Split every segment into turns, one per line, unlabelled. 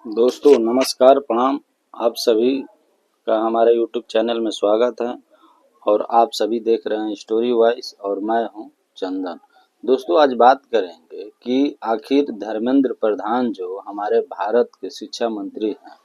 दोस्तों नमस्कार प्रणाम। आप सभी का हमारे YouTube चैनल में स्वागत है और आप सभी देख रहे हैं स्टोरी वॉइस और मैं हूं चंदन। दोस्तों आज बात करेंगे कि आखिर धर्मेंद्र प्रधान जो हमारे भारत के शिक्षा मंत्री हैं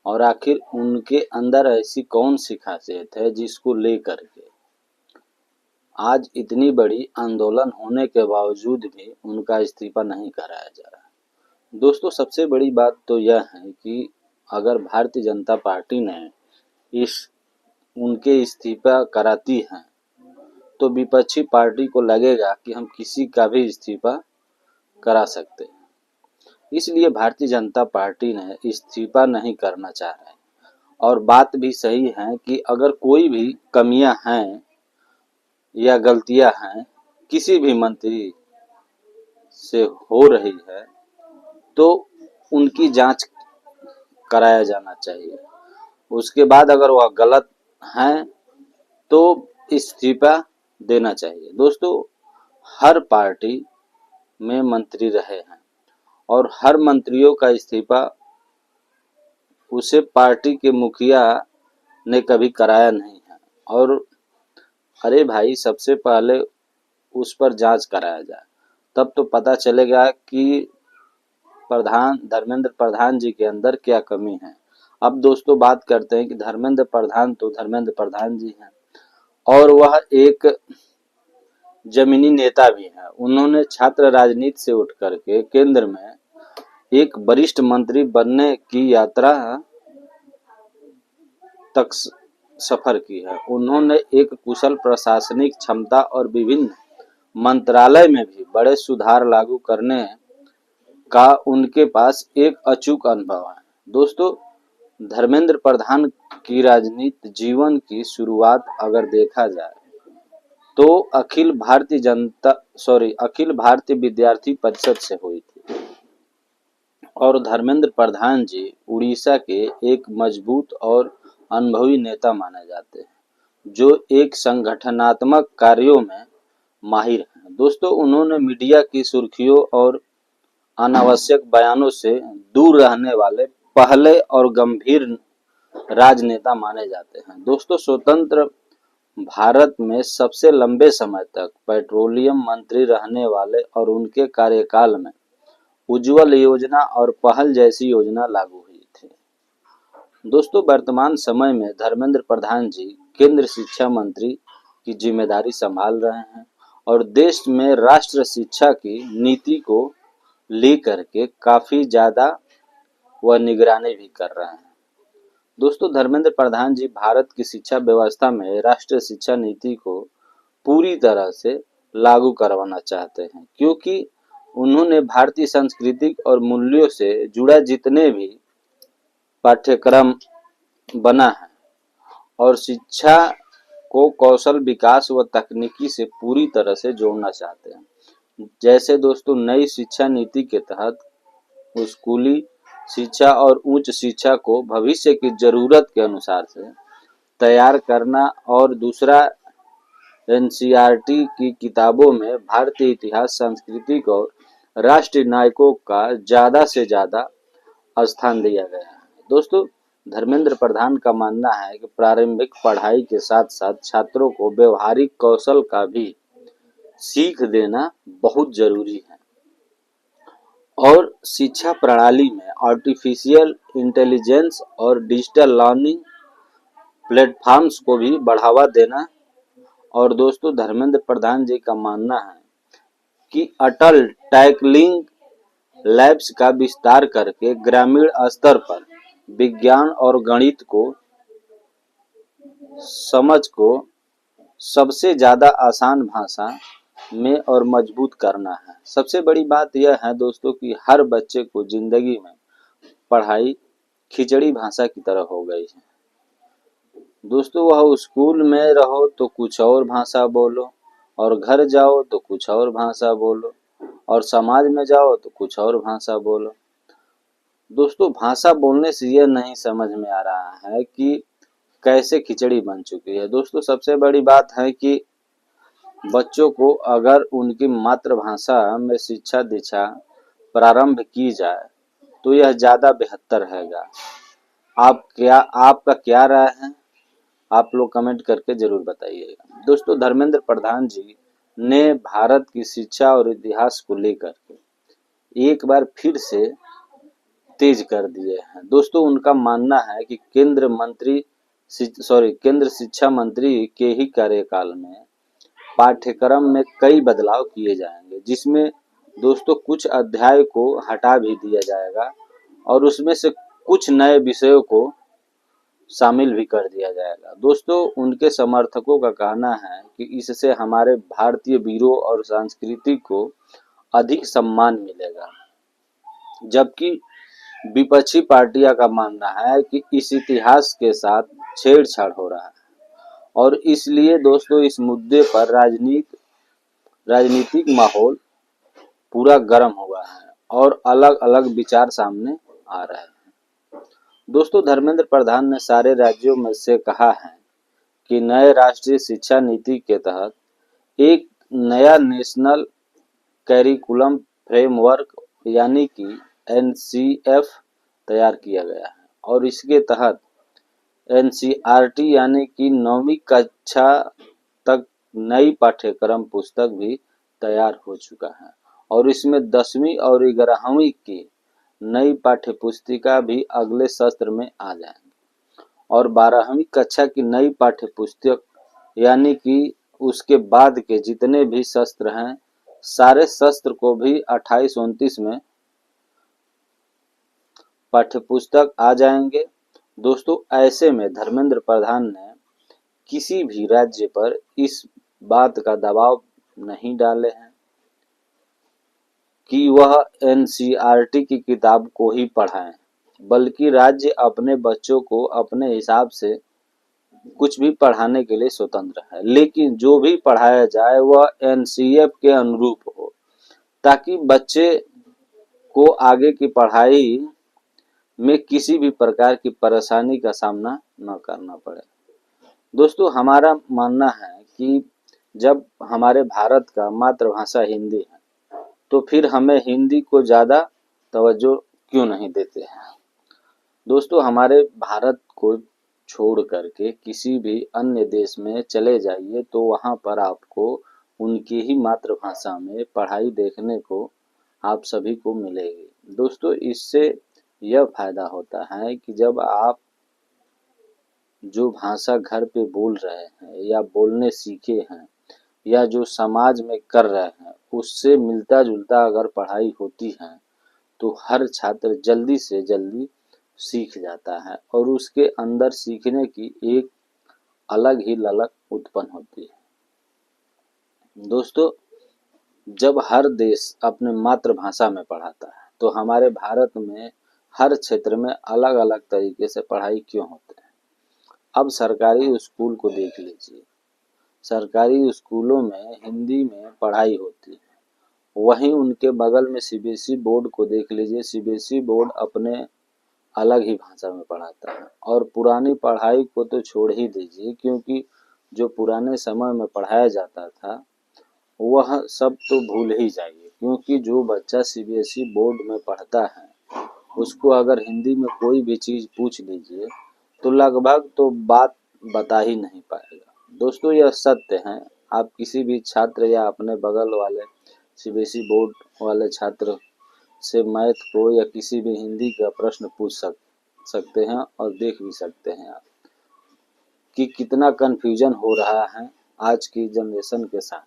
और आखिर उनके अंदर ऐसी कौन सी खासियत है जिसको लेकर के आज इतनी बड़ी आंदोलन होने के बावजूद भी उनका इस्तीफा नहीं कराया जा रहा है। दोस्तों सबसे बड़ी बात तो यह है कि अगर भारतीय जनता पार्टी ने इस उनके इस्तीफा कराती है तो विपक्षी पार्टी को लगेगा कि हम किसी का भी इस्तीफा करा सकते हैं। इसलिए भारतीय जनता पार्टी ने इस्तीफा नहीं करना चाह रहे और बात भी सही है कि अगर कोई भी कमियां हैं या गलतियां हैं किसी भी मंत्री से हो रही है तो उनकी जांच कराया जाना चाहिए। उसके बाद अगर वह गलत हैं तो इस्तीफा देना चाहिए। दोस्तों हर पार्टी में मंत्री रहे हैं और हर मंत्रियों का इस्तीफा उसे पार्टी के मुखिया ने कभी कराया नहीं है। और अरे भाई सबसे पहले उस पर जांच कराया जाए तब तो पता चलेगा कि धर्मेंद्र प्रधान जी के अंदर क्या कमी है। अब दोस्तों बात करते हैं कि धर्मेंद्र प्रधान तो धर्मेंद्र प्रधान जी हैं और वह एक जमीनी नेता भी हैं। उन्होंने छात्र राजनीति से उठ करके केंद्र में एक वरिष्ठ मंत्री बनने की यात्रा तक सफर की है। उन्होंने एक कुशल प्रशासनिक क्षमता और विभिन्न मंत्रालय में भी बड़े सुधार लागू करने का उनके पास एक अचूक अनुभव है। दोस्तों धर्मेंद्र प्रधान की राजनीति जीवन की शुरुआत अगर देखा जाए तो अखिल भारतीय विद्यार्थी परिषद से हुई थी और धर्मेंद्र प्रधान जी उड़ीसा के एक मजबूत और अनुभवी नेता माने जाते हैं जो एक संगठनात्मक कार्यों में माहिर हैं। दोस्तों उन्होंने मीडिया की सुर्खियों और अनावश्यक बयानों से दूर रहने वाले पहले और गंभीर राजनेता माने जाते हैं। दोस्तों स्वतंत्र भारत में सबसे लंबे समय तक पेट्रोलियम मंत्री रहने वाले और उनके कार्यकाल में उज्ज्वल योजना और पहल जैसी योजना लागू हुई थी। दोस्तों वर्तमान समय में धर्मेंद्र प्रधान जी केंद्र शिक्षा मंत्री की जिम्मेदारी संभाल रहे हैं और देश में राष्ट्र शिक्षा की नीति को लेकर के काफी ज्यादा वह निगरानी भी कर रहे हैं। दोस्तों धर्मेंद्र प्रधान जी भारत की शिक्षा व्यवस्था में राष्ट्रीय शिक्षा नीति को पूरी तरह से लागू करवाना चाहते हैं क्योंकि उन्होंने भारतीय संस्कृति और मूल्यों से जुड़ा जितने भी पाठ्यक्रम बना है और शिक्षा को कौशल विकास व तकनीकी से पूरी तरह से जोड़ना चाहते हैं। जैसे दोस्तों नई शिक्षा नीति के तहत स्कूली शिक्षा और उच्च शिक्षा को भविष्य की जरूरत के अनुसार से तैयार करना और दूसरा एनसीईआरटी की किताबों में भारतीय इतिहास सांस्कृतिक और राष्ट्रीय नायकों का ज्यादा से ज्यादा स्थान दिया गया है। दोस्तों धर्मेंद्र प्रधान का मानना है कि प्रारंभिक पढ़ाई के साथ साथ छात्रों को व्यवहारिक कौशल का भी सीख देना बहुत जरूरी है और शिक्षा प्रणाली में आर्टिफिशियल इंटेलिजेंस और डिजिटल लर्निंग प्लेटफॉर्म्स को भी बढ़ावा देना। और दोस्तों धर्मेंद्र प्रधान जी का मानना है कि अटल टैकलिंग लैब्स का विस्तार करके ग्रामीण स्तर पर विज्ञान और गणित को समझ को सबसे ज्यादा आसान भाषा में और मजबूत करना है। सबसे बड़ी बात यह है दोस्तों कि हर बच्चे को जिंदगी में पढ़ाई खिचड़ी भाषा की तरह हो गई है। दोस्तों वह स्कूल में रहो तो कुछ और भाषा बोलो और घर जाओ तो कुछ और भाषा बोलो और समाज में जाओ तो कुछ और भाषा बोलो। दोस्तों भाषा बोलने से यह नहीं समझ में आ रहा है कि कैसे खिचड़ी बन चुकी है। दोस्तों सबसे बड़ी बात है कि बच्चों को अगर उनकी मातृभाषा में शिक्षा दीक्षा प्रारंभ की जाए तो यह ज़्यादा बेहतर रहेगा। आपका क्या राय है, आप लोग कमेंट करके जरूर बताइएगा। दोस्तों, धर्मेंद्र प्रधान जी ने भारत की शिक्षा और इतिहास को लेकर एक बार फिर से तेज कर दिए हैं। दोस्तों, उनका मानना है कि केंद्र शिक्षा मंत्री के ही कार्यकाल में पाठ्यक्रम में कई बदलाव किए जाएंगे, जिसमें दोस्तों कुछ अध्याय को हटा भी दिया जाएगा और उसमें से कुछ नए विषयों को शामिल भी कर दिया जाएगा। दोस्तों, उनके समर्थकों का कहना है कि इससे हमारे भारतीय वीरों और संस्कृति को अधिक सम्मान मिलेगा, जबकि विपक्षी पार्टियां का मानना है कि इस इतिहास के साथ छेड़छाड़ हो रहा है और इसलिए दोस्तों इस मुद्दे पर राजनीतिक माहौल पूरा गर्म हुआ है और अलग अलग विचार सामने आ रहे हैं। दोस्तों, धर्मेंद्र प्रधान ने सारे राज्यों में से कहा है कि नए राष्ट्रीय शिक्षा नीति के तहत एक नया नेशनल कैरिकुलम फ्रेमवर्क यानी कि एनसीएफ तैयार किया गया है और इसके तहत एनसीईआरटी यानी कि 9वीं कक्षा तक नई पाठ्यक्रम पुस्तक भी तैयार हो चुका है और इसमें 10वीं और 11वीं की नई पाठ्य पुस्तिका भी अगले सत्र में आ जाएंगी और 12वीं कक्षा की नई पाठ्य पुस्तक यानी कि उसके बाद के जितने भी सत्र हैं, सारे सत्र को भी 28-29 में पाठ्यपुस्तक आ जाएंगे। दोस्तों, ऐसे में धर्मेंद्र प्रधान ने किसी भी राज्य पर इस बात का दबाव नहीं डाले हैं कि वह एनसीईआरटी की किताब को ही पढ़ाएं, बल्कि राज्य अपने बच्चों को अपने हिसाब से कुछ भी पढ़ाने के लिए स्वतंत्र है, लेकिन जो भी पढ़ाया जाए वह एनसीएफ के अनुरूप हो, ताकि बच्चे को आगे की पढ़ाई में किसी भी प्रकार की परेशानी का सामना न करना पड़े। दोस्तों, हमारा मानना है कि जब हमारे भारत का मातृभाषा हिंदी है तो फिर हमें हिंदी को ज़्यादा तवज्जो क्यों नहीं देते हैं। दोस्तों, हमारे भारत को छोड़ करके किसी भी अन्य देश में चले जाइए तो वहाँ पर आपको उनकी ही मातृभाषा में पढ़ाई देखने को आप सभी को मिलेगी। दोस्तों, इससे यह फायदा होता है कि जब आप जो भाषा घर पे बोल रहे हैं या बोलने सीखे हैं या जो समाज में कर रहे हैं उससे मिलता जुलता अगर पढ़ाई होती है तो हर छात्र जल्दी से जल्दी सीख जाता है और उसके अंदर सीखने की एक अलग ही ललक उत्पन्न होती है। दोस्तों, जब हर देश अपने मातृभाषा में पढ़ाता है तो हमारे भारत में हर क्षेत्र में अलग अलग तरीके से पढ़ाई क्यों होते हैं। अब सरकारी स्कूल को देख लीजिए, सरकारी स्कूलों में हिंदी में पढ़ाई होती है, वहीं उनके बगल में सीबीएसई बोर्ड को देख लीजिए, सीबीएसई बोर्ड अपने अलग ही भाषा में पढ़ाता है और पुरानी पढ़ाई को तो छोड़ ही दीजिए, क्योंकि जो पुराने समय में पढ़ाया जाता था वह सब तो भूल ही जाइए, क्योंकि जो बच्चा सीबीएसई बोर्ड में पढ़ता है उसको अगर हिंदी में कोई भी चीज़ पूछ लीजिए तो लगभग तो बात बता ही नहीं पाएगा। दोस्तों, यह सत्य है। आप किसी भी छात्र या अपने बगल वाले सीबीएसई बोर्ड वाले छात्र से मैथ को या किसी भी हिंदी का प्रश्न पूछ सकते हैं और देख भी सकते हैं आप कि कितना कन्फ्यूजन हो रहा है आज की जनरेशन के साथ।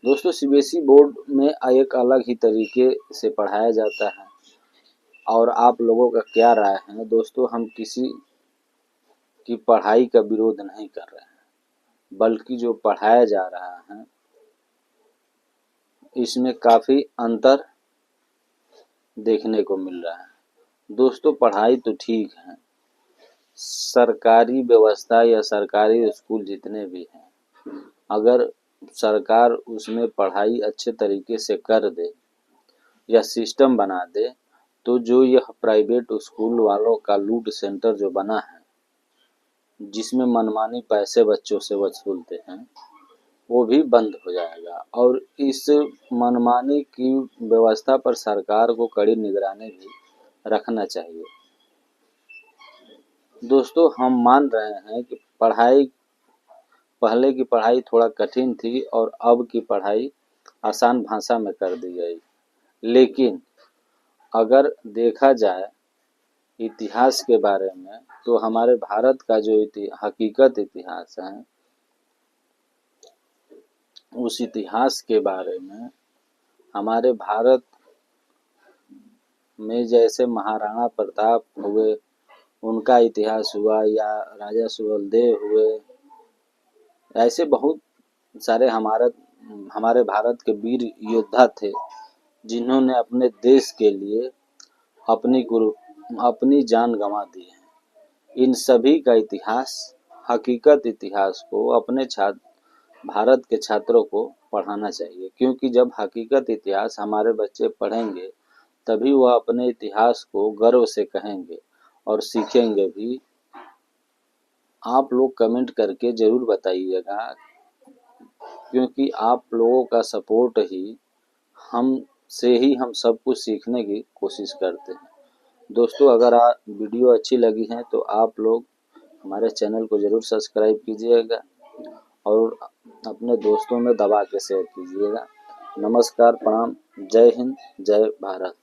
दोस्तों, सीबीएसई बोर्ड में एक अलग ही तरीके से पढ़ाया जाता है और आप लोगों का क्या राय है। दोस्तों, हम किसी की पढ़ाई का विरोध नहीं कर रहे हैं, बल्कि जो पढ़ाया जा रहा है इसमें काफ़ी अंतर देखने को मिल रहा है। दोस्तों, पढ़ाई तो ठीक है, सरकारी व्यवस्था या सरकारी स्कूल जितने भी हैं, अगर सरकार उसमें पढ़ाई अच्छे तरीके से कर दे या सिस्टम बना दे तो जो यह प्राइवेट स्कूल वालों का लूट सेंटर जो बना है, जिसमें मनमानी पैसे बच्चों से वसूलते हैं, वो भी बंद हो जाएगा और इस मनमानी की व्यवस्था पर सरकार को कड़ी निगरानी भी रखना चाहिए। दोस्तों, हम मान रहे हैं कि पहले की पढ़ाई थोड़ा कठिन थी और अब की पढ़ाई आसान भाषा में कर दी गई। लेकिन अगर देखा जाए इतिहास के बारे में, तो हमारे भारत का जो हकीकत इतिहास है, उस इतिहास के बारे में हमारे भारत में जैसे महाराणा प्रताप हुए, उनका इतिहास हुआ, या राजा सुहेलदेव हुए, ऐसे बहुत सारे हमारे भारत के वीर योद्धा थे जिन्होंने अपने देश के लिए अपनी जान गंवा दी है। इन सभी का इतिहास, हकीकत इतिहास को अपने भारत के छात्रों को पढ़ाना चाहिए, क्योंकि जब हकीकत इतिहास हमारे बच्चे पढ़ेंगे तभी वह अपने इतिहास को गर्व से कहेंगे और सीखेंगे भी। आप लोग कमेंट करके ज़रूर बताइएगा, क्योंकि आप लोगों का सपोर्ट ही हम सब कुछ सीखने की कोशिश करते हैं। दोस्तों, अगर वीडियो अच्छी लगी है तो आप लोग हमारे चैनल को ज़रूर सब्सक्राइब कीजिएगा और अपने दोस्तों में दबा के शेयर कीजिएगा। नमस्कार, प्रणाम, जय हिंद, जय भारत।